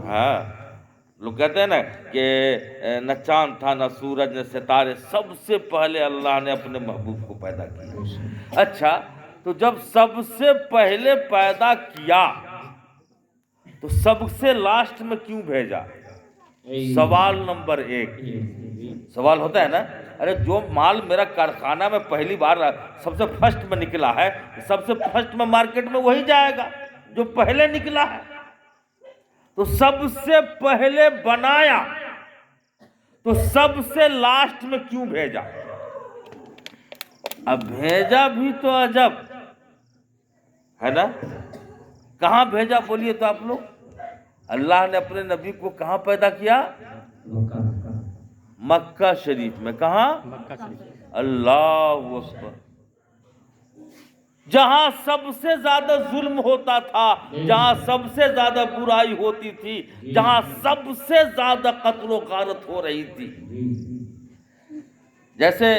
ہاں لوگ کہتے ہیں نا کہ نہ چاند تھا نہ سورج نہ ستارے، سب سے پہلے اللہ نے اپنے محبوب کو پیدا کیا۔ اچھا تو جب سب سے پہلے پیدا کیا تو سب سے لاسٹ میں کیوں بھیجا؟ سوال نمبر 1 سوال ہوتا ہے نا، ارے جو مال میرا کارخانہ میں پہلی بار سب سے فرسٹ میں نکلا ہے، سب سے فرسٹ میں مارکیٹ میں وہی جائے گا جو پہلے نکلا ہے۔ تو سب سے پہلے بنایا تو سب سے لاسٹ میں کیوں بھیجا؟ اب بھیجا بھی تو عجب ہے نا، کہاں بھیجا بولیے تو آپ لوگ؟ اللہ نے اپنے نبی کو کہاں پیدا کیا؟ مکہ شریف میں۔ کہاں؟ اللہ اکبر، جہاں سب سے زیادہ ظلم ہوتا تھا، جہاں سب سے زیادہ برائی ہوتی تھی، جہاں سب سے زیادہ قتل و غارت ہو رہی تھی۔ جیسے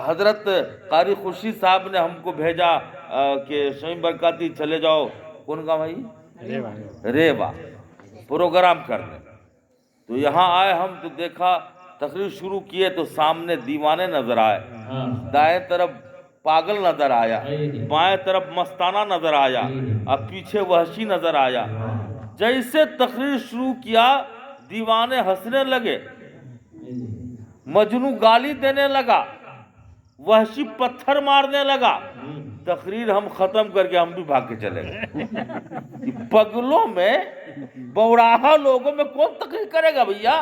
حضرت قاری خورشید صاحب نے ہم کو بھیجا کہ شمیم برکاتی چلے جاؤ، کون کا بھائی؟ ریوا، پروگرام کرنے۔ تو یہاں آئے ہم تو دیکھا، تقریر شروع کیے تو سامنے دیوانے نظر آئے، دائیں طرف پاگل نظر آیا، بائیں طرف مستانہ نظر آیا، اور پیچھے وحشی نظر آیا۔ جیسے تقریر شروع کیا دیوانے ہنسنے لگے، مجنوں گالی دینے لگا، وحشی پتھر مارنے لگا۔ تقریر ہم ختم کر کے ہم بھی بھاگ کے چلے گئے۔ پگلوں میں بوڑھاہا لوگوں میں کون تقریر کرے گا بھیا؟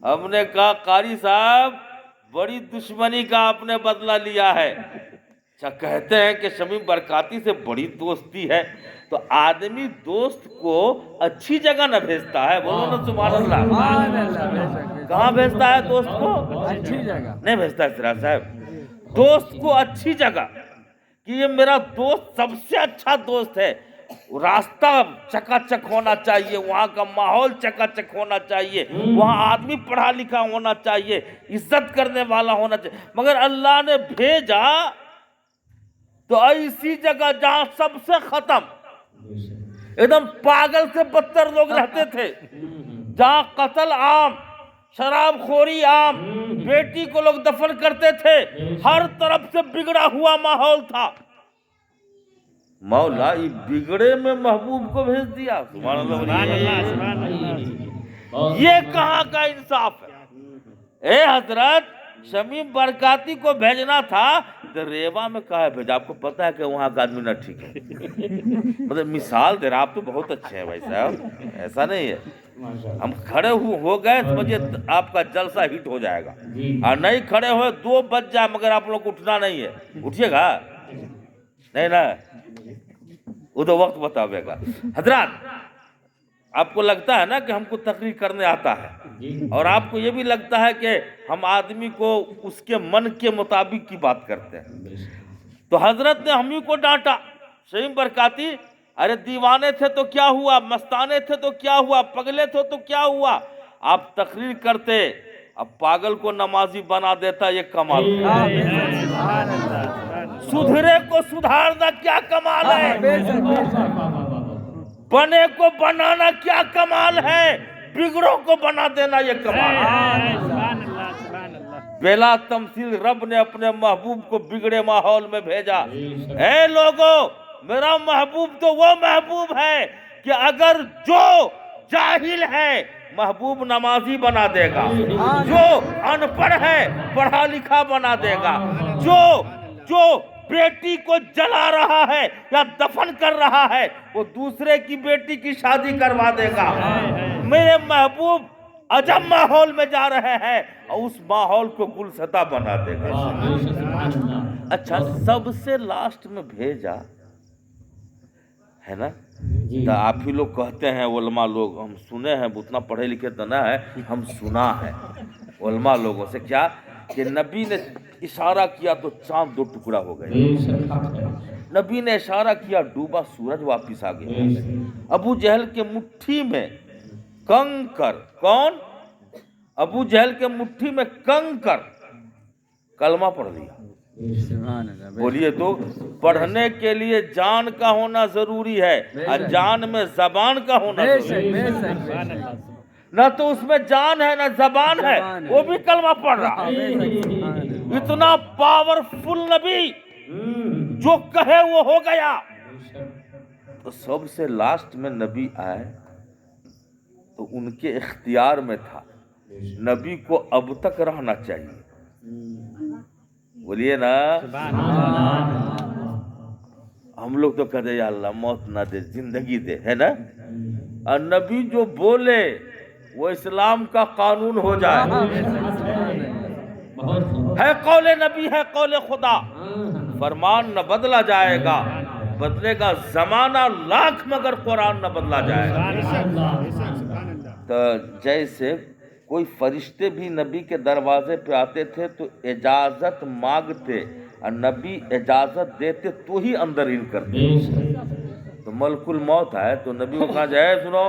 ہم نے کہا قاری صاحب بڑی دشمنی کا آپ نے بدلہ لیا ہے۔ اچھا کہتے ہیں کہ شمیم برکاتی سے بڑی دوستی ہے، تو آدمی دوست کو اچھی جگہ نہ بھیجتا ہے، بولو نا سبحان اللہ۔ کہاں بھیجتا ہے دوست کو؟ اچھی جگہ نہیں بھیجتا ہے سراج صاحب، دوست کو اچھی جگہ، کہ یہ میرا دوست سب سے اچھا دوست ہے۔ راستہ چکا چک ہونا چاہیے، وہاں کا ماحول چکا چک ہونا چاہیے، وہاں آدمی پڑھا لکھا ہونا چاہیے، عزت کرنے والا ہونا چاہیے۔ مگر اللہ نے بھیجا تو ایسی جگہ جہاں سب سے ختم، ایک دم پاگل سے بدتر لوگ رہتے تھے، جہاں قتل عام، شراب خوری عام، بیٹی کو لوگ دفن کرتے تھے، ہر طرف سے بگڑا ہوا ماحول تھا۔ مولا یہ بگڑے میں محبوب کو بھیج دیا، سبحان اللہ۔ یہ کہاں کا انصاف ہے؟ اے حضرت شمیم برکاتی کو بھیجنا تھا تو ریوا میں کہاں بھیجا؟ آپ کو پتا ہے کہ وہاں کا آدمی نہ ٹھیک ہے، مطلب مثال دے رہا، آپ تو بہت اچھے ہیں بھائی صاحب، ایسا نہیں ہے۔ ہم کھڑے ہو گئے سمجھے آپ کا جلسہ ہٹ ہو جائے گا، اور نہیں کھڑے ہوئے 2 بج جائے مگر آپ لوگ کو اٹھنا نہیں ہے، اٹھیے گا نہیں نا، وہ تو وقت بتاوے گا۔ حضرات آپ کو لگتا ہے نا کہ ہم کو تقریر کرنے آتا ہے، اور آپ کو یہ بھی لگتا ہے کہ ہم آدمی کو اس کے من کے مطابق کی بات کرتے ہیں، تو حضرت نے ہم ہی کو ڈانٹا۔ شمیم برکاتی ارے دیوانے تھے تو کیا ہوا، مستانے تھے تو کیا ہوا، پگلے تھے تو کیا ہوا، آپ تقریر کرتے، اب پاگل کو نمازی بنا دیتا، یہ کمال ہے۔ سدھرے کو سدھارنا کیا کمال ہے، بنے کو بنانا کیا کمال ہے، بگڑوں کو بنا دینا یہ کمال ہے۔ بلا تمثیل رب نے اپنے محبوب کو بگڑے ماحول میں بھیجا۔ اے لوگوں میرا محبوب تو وہ محبوب ہے کہ اگر جو جاہل ہے محبوب نمازی بنا دے گا، جو ان پڑھ ہے پڑھا لکھا بنا دے گا، جو بیٹی کو جلا رہا ہے یا دفن کر رہا ہے وہ دوسرے کی بیٹی کی شادی کروا دے گا۔ میرے محبوب عجب ماحول میں جا رہے ہیں اور اس ماحول کو گلستہ بنا دے گا۔ اچھا سب سے لاسٹ میں بھیجا ہے نا، تو آپ ہی لوگ کہتے ہیں علماء لوگ، ہم سنے ہیں، اتنا پڑھے لکھے تو نہ ہے، ہم سنا ہے علماء لوگوں سے کیا کہ نبی نے اشارہ کیا تو چاند 2 ٹکڑا ہو گئے، نبی نے اشارہ کیا ڈوبا سورج واپس آ گیا۔ ابو جہل کے مٹھی میں کنکر، کون؟ ابو جہل کے مٹھی میں کنکر کلمہ پڑھ لیا، بولیے تو پڑھنے کے لیے جان کا ہونا ضروری ہے اور جان میں زبان کا ہونا ضروری ہے. نہ تو اس میں جان ہے نہ زبان ہے, وہ بھی کلمہ پڑھ رہا ہے. اتنا پاورفل نبی, جو کہے وہ ہو گیا. تو سب سے لاسٹ میں نبی آئے تو ان کے اختیار میں تھا. نبی کو اب تک رہنا چاہیے. بولیے نا, ہم لوگ تو کہتے یا اللہ موت نہ دے, زندگی دے, ہے نا. اور نبی جو بولے وہ اسلام کا قانون ہو جائے. ہے قول نبی ہے قول خدا, فرمان نہ بدلا جائے گا, بدلے گا زمانہ لاکھ مگر قرآن نہ بدلا جائے گا. تو جیسے کوئی فرشتے بھی نبی کے دروازے پہ آتے تھے تو اجازت مانگتے, اور نبی اجازت دیتے تو ہی اندر ان کرتے. تو ملک الموت ہے تو نبی کو کہا جائے سنو,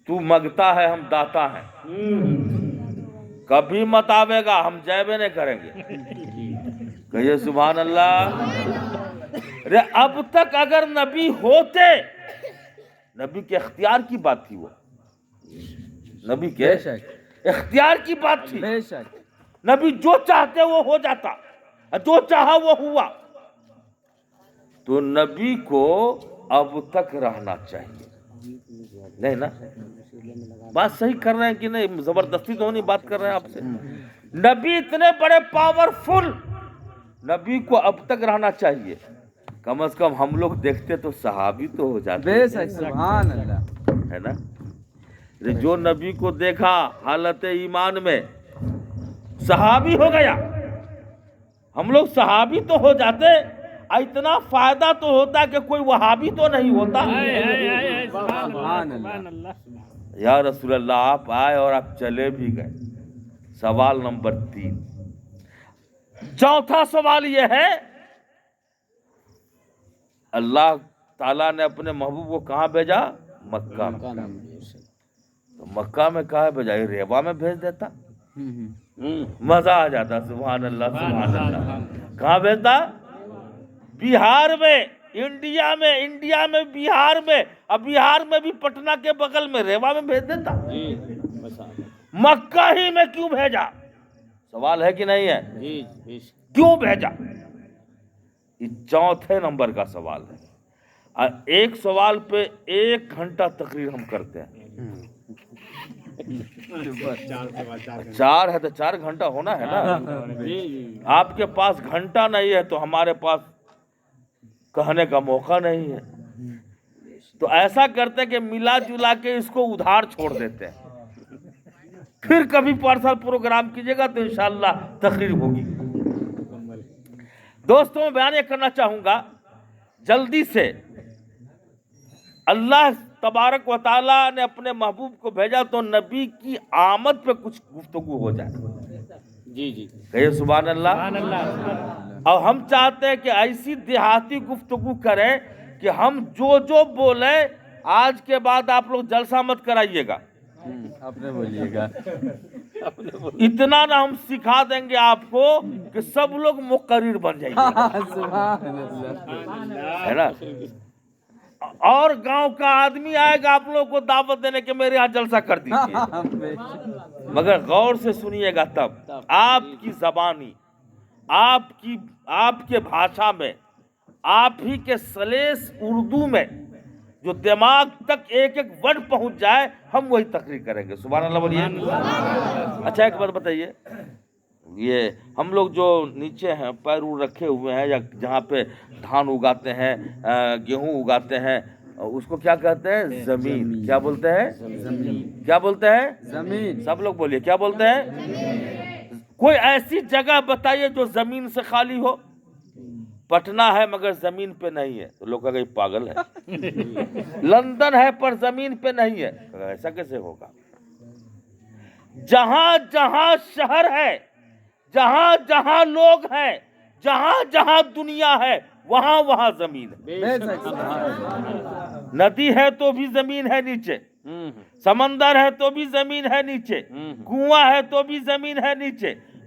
تو مانگتا ہے ہم داتا ہیں, کبھی مت آوے گا ہم جیبے نہیں کریں گے. کہیے سبحان اللہ. اب تک اگر نبی ہوتے, نبی کے اختیار کی بات تھی, وہ نبی کے اختیار کی بات تھی. نبی جو چاہتے وہ ہو جاتا, جو چاہا وہ ہوا. تو نبی کو اب تک رہنا چاہیے. نہیں نا, بات صحیح کر رہے ہیں کہ نہیں؟ زبردستی تو نہیں بات کر رہے ہیں آپ سے. نبی اتنے بڑے پاورفل, نبی کو اب تک رہنا چاہیے. کم از کم ہم لوگ دیکھتے تو صحابی تو ہو جاتے, سبحان اللہ, ہے نا. جو نبی کو دیکھا حالت ایمان میں صحابی ہو گیا, ہم لوگ صحابی تو ہو جاتے. اتنا فائدہ تو ہوتا کہ کوئی وہابی تو نہیں ہوتا. یا رسول اللہ آپ آئے اور آپ چلے بھی گئے. سوال نمبر 3. چوتھا سوال یہ ہے, اللہ تعالیٰ نے اپنے محبوب کو کہاں بھیجا؟ مکہ میں. تو مکہ میں کہاں بھیجا؟ ریوا میں بھیج دیتا, مزہ آ جاتا. سبحان اللہ سبحان اللہ. کہاں بھیجتا؟ بہار میں, انڈیا میں بہار میں, اب بہار میں بھی پٹنہ کے بغل میں ریوا میں بھیج دیتا. مکہ ہی میں کیوں بھیجا؟ سوال ہے کہ نہیں ہے؟ کیوں بھیجا؟ یہ چوتھے نمبر کا سوال ہے. اور ایک سوال پہ 1 گھنٹہ تقریر ہم کرتے ہیں. 4 ہے تو 4 گھنٹہ ہونا ہے نا. آپ کے پاس گھنٹہ نہیں ہے تو ہمارے پاس کہنے کا موقع نہیں ہے. تو ایسا کرتے کہ ملا جلا کے اس کو ادھار چھوڑ دیتے ہیں. پھر کبھی پارسل پروگرام کیجیے گا تو انشاءاللہ تقریر ہوگی. دوستوں میں بیان یہ کرنا چاہوں گا جلدی سے, اللہ تبارک و تعالیٰ نے اپنے محبوب کو بھیجا تو نبی کی آمد پہ کچھ گفتگو ہو جائے. جی کہیے سبحان اللہ. اور ہم چاہتے ہیں کہ ایسی دیہاتی گفتگو کریں کہ ہم جو بولیں, آج کے بعد آپ لوگ جلسہ مت کرائیے گا, بولیے گا. اتنا نہ ہم سکھا دیں گے آپ کو کہ سب لوگ مقرر بن جائیں گے, ہے نا. اور گاؤں کا آدمی آئے گا آپ لوگ کو دعوت دینے کے میرے یہاں جلسہ کر دیجیے, مگر غور سے سنیے گا تب آپ کی زبانی, آپ کے بھاشا میں, آپ ہی کے سلیس اردو میں جو دماغ تک ایک ورڈ پہنچ جائے, ہم وہی تقریر کریں گے. سبحان اللہ بولیے. اچھا ایک بات بتائیے, یہ ہم لوگ جو نیچے ہیں پیر رکھے ہوئے ہیں, یا جہاں پہ دھان اگاتے ہیں, گیہوں اگاتے ہیں, اس کو کیا کہتے ہیں؟ زمین. کیا بولتے ہیں؟ زمین. کیا بولتے ہیں؟ زمین. سب لوگ بولیے کیا بولتے ہیں؟ کوئی ایسی جگہ بتائیے جو زمین سے خالی ہو. پٹنہ ہے مگر زمین پہ نہیں ہے, تو لوگ کہا کہ پاگل ہے. لندن ہے پر زمین پہ نہیں ہے, ایسا کیسے ہوگا؟ جہاں جہاں شہر ہے, جہاں جہاں لوگ ہیں, جہاں جہاں دنیا ہے, وہاں وہاں زمین ہے. ندی ہے تو بھی زمین ہے نیچے, سمندر ہے تو بھی زمین ہے نیچے, کنواں ہے تو بھی زمین ہے نیچے,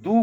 2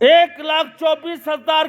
1,24,000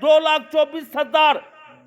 2,24,000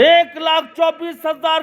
1,24,000